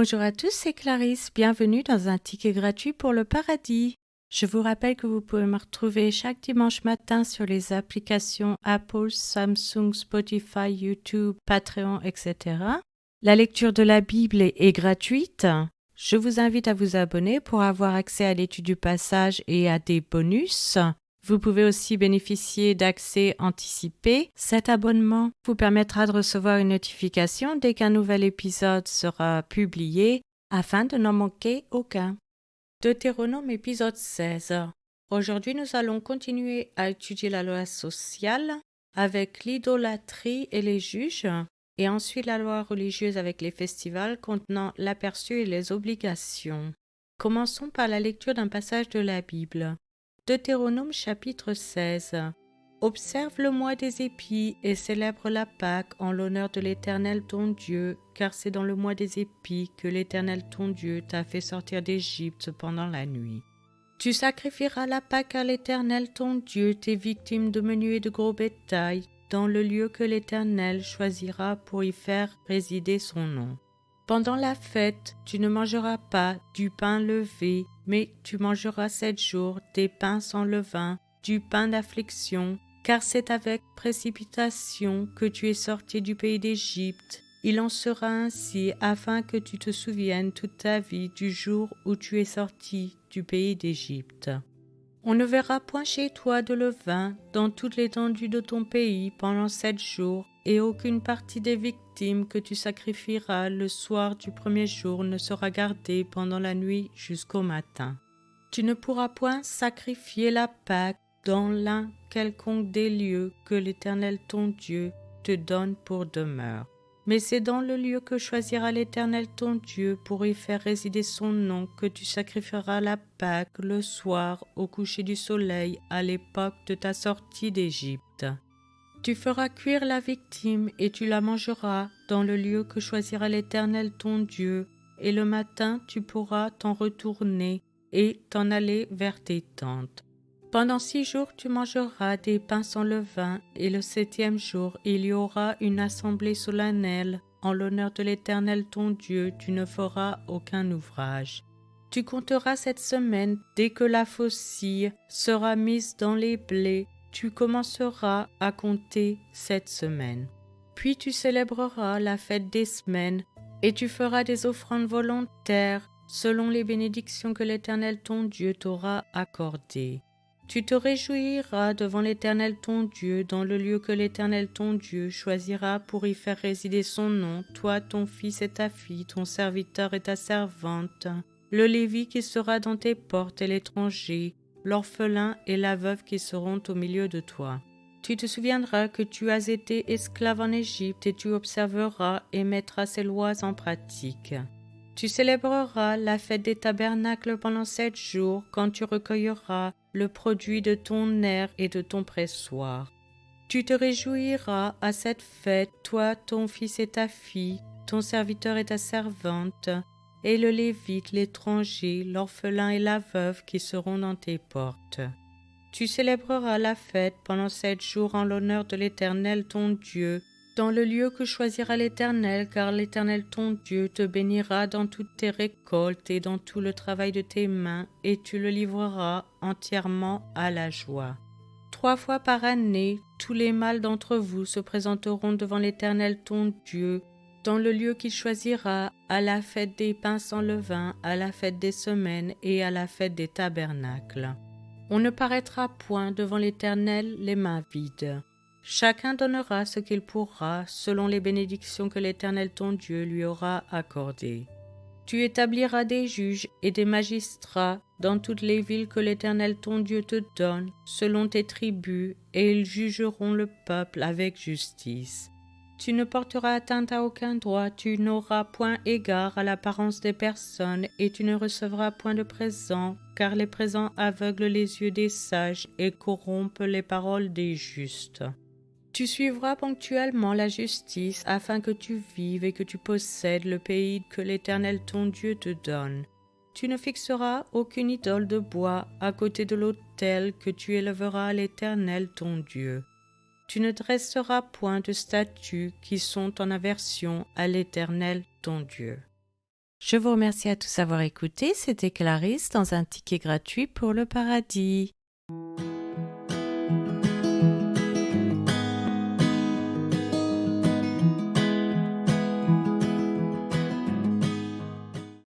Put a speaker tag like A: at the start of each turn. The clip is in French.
A: Bonjour à tous, c'est Clarisse. Bienvenue dans un ticket gratuit pour le paradis. Je vous rappelle que vous pouvez me retrouver chaque dimanche matin sur les applications Apple, Samsung, Spotify, YouTube, Patreon, etc. La lecture de la Bible est gratuite. Je vous invite à vous abonner pour avoir accès à l'étude du passage et à des bonus. Vous pouvez aussi bénéficier d'accès anticipé. Cet abonnement vous permettra de recevoir une notification dès qu'un nouvel épisode sera publié afin de n'en manquer aucun. Deutéronome épisode 16. Aujourd'hui, nous allons continuer à étudier la loi sociale avec l'idolâtrie et les juges, et ensuite la loi religieuse avec les festivals contenant l'aperçu et les obligations. Commençons par la lecture d'un passage de la Bible. Deutéronome chapitre 16. Observe le mois des épis et célèbre la Pâque en l'honneur de l'Éternel ton Dieu, car c'est dans le mois des épis que l'Éternel ton Dieu t'a fait sortir d'Égypte pendant la nuit. Tu sacrifieras la Pâque à l'Éternel ton Dieu tes victimes de menu et de gros bétail, dans le lieu que l'Éternel choisira pour y faire résider son nom. Pendant la fête, tu ne mangeras pas du pain levé, mais tu mangeras 7 jours des pains sans levain, du pain d'affliction, car c'est avec précipitation que tu es sorti du pays d'Égypte. Il en sera ainsi afin que tu te souviennes toute ta vie du jour où tu es sorti du pays d'Égypte. On ne verra point chez toi de levain dans toute l'étendue de ton pays pendant 7 jours, et aucune partie des victimes que tu sacrifieras le soir du premier jour ne sera gardée pendant la nuit jusqu'au matin. Tu ne pourras point sacrifier la Pâque dans l'un quelconque des lieux que l'Éternel ton Dieu te donne pour demeure. Mais c'est dans le lieu que choisira l'Éternel ton Dieu pour y faire résider son nom que tu sacrifieras la Pâque le soir au coucher du soleil à l'époque de ta sortie d'Égypte. Tu feras cuire la victime et tu la mangeras dans le lieu que choisira l'Éternel ton Dieu, et le matin tu pourras t'en retourner et t'en aller vers tes tentes. Pendant 6 jours tu mangeras des pains sans levain, et le 7e jour il y aura une assemblée solennelle. En l'honneur de l'Éternel ton Dieu, tu ne feras aucun ouvrage. Tu compteras cette semaine dès que la faucille sera mise dans les blés. Tu commenceras à compter cette semaine. Puis tu célébreras la fête des semaines, et tu feras des offrandes volontaires selon les bénédictions que l'Éternel ton Dieu t'aura accordées. Tu te réjouiras devant l'Éternel ton Dieu dans le lieu que l'Éternel ton Dieu choisira pour y faire résider son nom, toi, ton fils et ta fille, ton serviteur et ta servante, le Lévi qui sera dans tes portes et l'étranger, l'orphelin et la veuve qui seront au milieu de toi. Tu te souviendras que tu as été esclave en Égypte et tu observeras et mettras ces lois en pratique. Tu célébreras la fête des tabernacles pendant 7 jours quand tu recueilleras le produit de ton aire et de ton pressoir. Tu te réjouiras à cette fête, toi, ton fils et ta fille, ton serviteur et ta servante, et le Lévite, l'étranger, l'orphelin et la veuve qui seront dans tes portes. Tu célébreras la fête pendant 7 jours en l'honneur de l'Éternel ton Dieu, dans le lieu que choisira l'Éternel, car l'Éternel ton Dieu te bénira dans toutes tes récoltes et dans tout le travail de tes mains, et tu le livreras entièrement à la joie. 3 fois par année, tous les mâles d'entre vous se présenteront devant l'Éternel ton Dieu, dans le lieu qu'il choisira, à la fête des pains sans levain, à la fête des semaines et à la fête des tabernacles. On ne paraîtra point devant l'Éternel les mains vides. Chacun donnera ce qu'il pourra, selon les bénédictions que l'Éternel ton Dieu lui aura accordées. Tu établiras des juges et des magistrats dans toutes les villes que l'Éternel ton Dieu te donne, selon tes tribus, et ils jugeront le peuple avec justice. Tu ne porteras atteinte à aucun droit, tu n'auras point égard à l'apparence des personnes, et tu ne recevras point de présents, car les présents aveuglent les yeux des sages et corrompent les paroles des justes. Tu suivras ponctuellement la justice, afin que tu vives et que tu possèdes le pays que l'Éternel ton Dieu te donne. Tu ne fixeras aucune idole de bois à côté de l'autel que tu élèveras à l'Éternel ton Dieu. Tu ne dresseras point de statues qui sont en aversion à l'Éternel ton Dieu. Je vous remercie à tous d'avoir écouté. C'était Clarisse dans un ticket gratuit pour le paradis.